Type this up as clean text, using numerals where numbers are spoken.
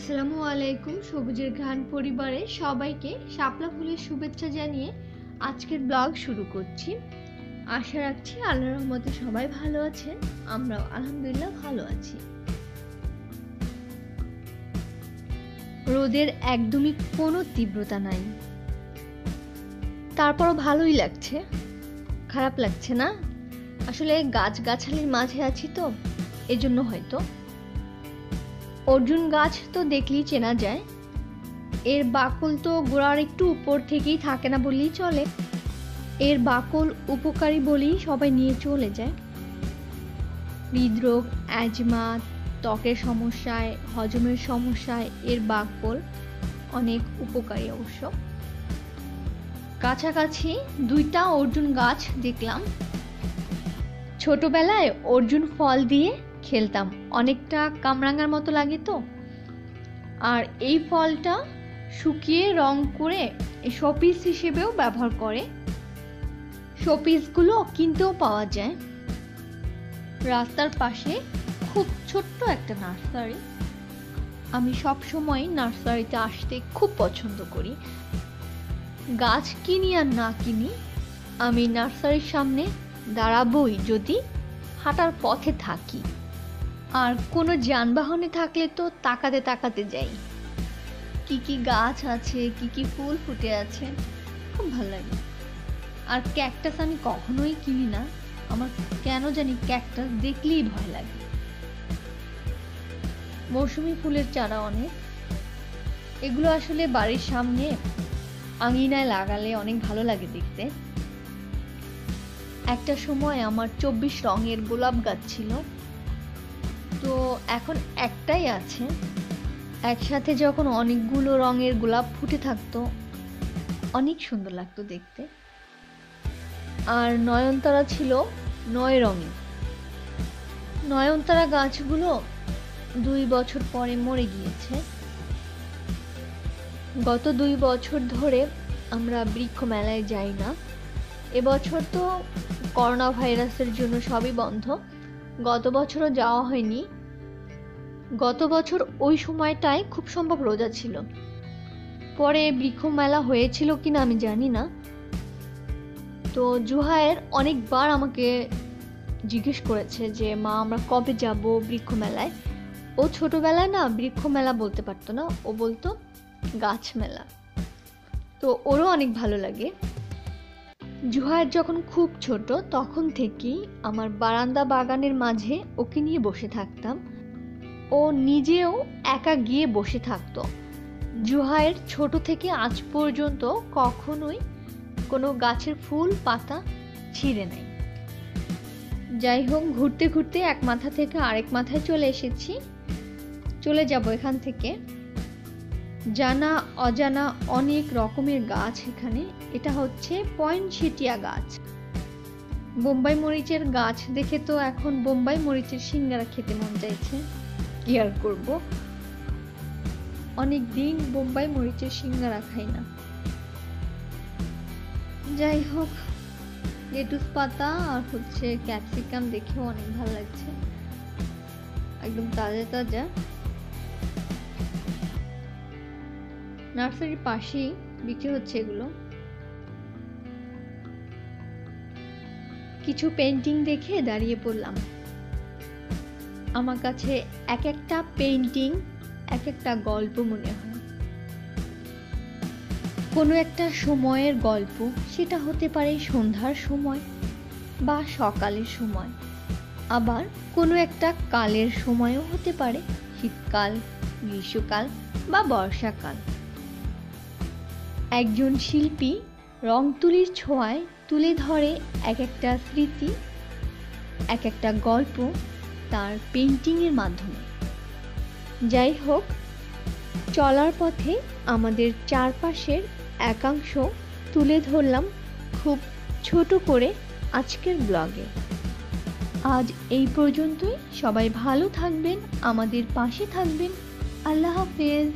আসসালামু আলাইকুম। সবুজের ঘ্রাণ পরিবারে সবাইকে শাপলা ফুলের শুভেচ্ছা জানিয়ে আজকের ব্লগ শুরু করছি। আশা রাখছি আল্লাহর রহমতে সবাই ভালো আছেন, আমরাও আলহামদুলিল্লাহ ভালো আছি। রোদের একদমই কোনো তীব্রতা নাই, তারপরও ভালোই লাগছে, খারাপ লাগছে না। আসলে গাছগাছালির মাঝে আছি তো এজন্য হয়তো। অর্জুন গাছ তো দেখলেই চেনা যায়, এর বাকল তো গোড়ার একটু উপর থেকেই থাকে না বললেই চলে। এর বাকল উপকারী বলেই সবাই নিয়ে চলে যায়। হৃদরোগ, অ্যাজমা, ত্বকের সমস্যায়, হজমের সমস্যায় এর বাকল অনেক উপকারী অবশ্য। কাছাকাছি দুইটা অর্জুন গাছ দেখলাম। ছোটবেলায় অর্জুন ফল দিয়ে খেলতাম, অনেকটা কামরাঙার মতো লাগে তো। আর এই ফলটা শুকিয়ে রং করে শোপিস হিসেবেও ব্যবহার করে। শোপিসগুলো কিনতেও পাওয়া যায়। রাস্তার পাশে খুব ছোট্ট একটা নার্সারি। আমি সব সময় নার্সারিতে আসতে খুব পছন্দ করি। গাছ কিনি আর না কিনি, আমি নার্সারির সামনে দাঁড়াবই যদি হাঁটার পথে থাকি। আর কোনো যানবাহনে থাকলে তো তাকাতে তাকাতে যাই, কি কি গাছ আছে, কি কি ফুল ফুটে আছে, খুব ভালো লাগে। আর ক্যাকটাস আমি কখনোই কিনি না, আমার কেন জানি ক্যাকটাস দেখলেই ভয় লাগে। মৌসুমী ফুলের চারা অনেক, এগুলো আসলে বাড়ির সামনে আঙিনায় লাগালে অনেক ভালো লাগে দেখতে। একটা সময় আমার 24 রঙের গোলাপ গাছ ছিল, তো এখন একটাই আছে। একসাথে যখন অনেকগুলো রঙের গোলাপ ফুটে থাকতো অনেক সুন্দর লাগতো দেখতে। আর নয়নতারা ছিল 9 রঙের। নয়নতারা গাছগুলো 2 বছর পরে মরে গিয়েছে। গত 2 বছর ধরে আমরা বৃক্ষ মেলায় যাই না। এবছর তো করোনা ভাইরাসের জন্য সবই বন্ধ, গত বছরও যাওয়া হয়নি। গত বছর ওই সময়টায় খুব সম্ভব রোজা ছিল। পরে বৃক্ষ মেলা হয়েছিল কিনা আমি জানি না। তো জুহায়ের অনেকবার আমাকে জিজ্ঞেস করেছে যে মা আমরা কবে যাব বৃক্ষ মেলায়। ও ছোটবেলায় না বৃক্ষ মেলা বলতে পারতো না, ও বলতো গাছ মেলা। তো ওরও অনেক ভালো লাগে। জুহায়ের যখন খুব ছোট তখন থেকেই আমার বারান্দা বাগানের মাঝে ওকে নিয়ে বসে থাকতাম। ও নিজেও একা গিয়ে বসে থাকতো। জুহায়ের ছোট থেকে আজ পর্যন্ত কখনোই কোনো গাছের ফুল পাতা ছিঁড়ে নাই। যাই হোক, ঘুরতে ঘুরতে এক মাথা থেকে আরেক মাথায় চলে এসেছি। চলে যাব এখান থেকে। জানা অজানা অনেক রকমের গাছ এখানে। এটা হচ্ছে পয়েনসেটিয়া গাছ। বোম্বাই মরিচের গাছ দেখে তো এখন বোম্বাই মরিচের সিঙ্গারা খেতে মন চাইছে। কি আর করব, অনেক দিন বোম্বাই মরিচের সিঙ্গারা খাই না। যাই হোক, লেটুস পাতা আর হচ্ছে ক্যাপসিকাম দেখেও অনেক ভালো লাগছে, একদম তাজা তাজা। নার্সারির পাশেই বিক্রি হচ্ছে এগুলো। কিছু পেন্টিং দেখে দাঁড়িয়ে পড়লাম। আমার কাছে এক একটা পেন্টিং এক একটা গল্প মনে হয়। কোনো একটা সময়ের গল্প, সেটা হতে পারে সন্ধ্যার সময় বা সকালের সময়, আবার কোনো একটা কালের সময়ও হতে পারে, শীতকাল, গ্রীষ্মকাল বা বর্ষাকাল। একজন শিল্পী রং তুলির ছোঁয়ায় তুলে ধরে এক একটা স্মৃতি, এক একটা গল্প তার পেন্টিংয়ের মাধ্যমে। যাই হোক, চলার পথে আমাদের চারপাশের একাংশ তুলে ধরলাম খুব ছোট করে আজকের ব্লগে। আজ এই পর্যন্তই। সবাই ভালো থাকবেন, আমাদের পাশে থাকবেন। আল্লাহ হাফেজ।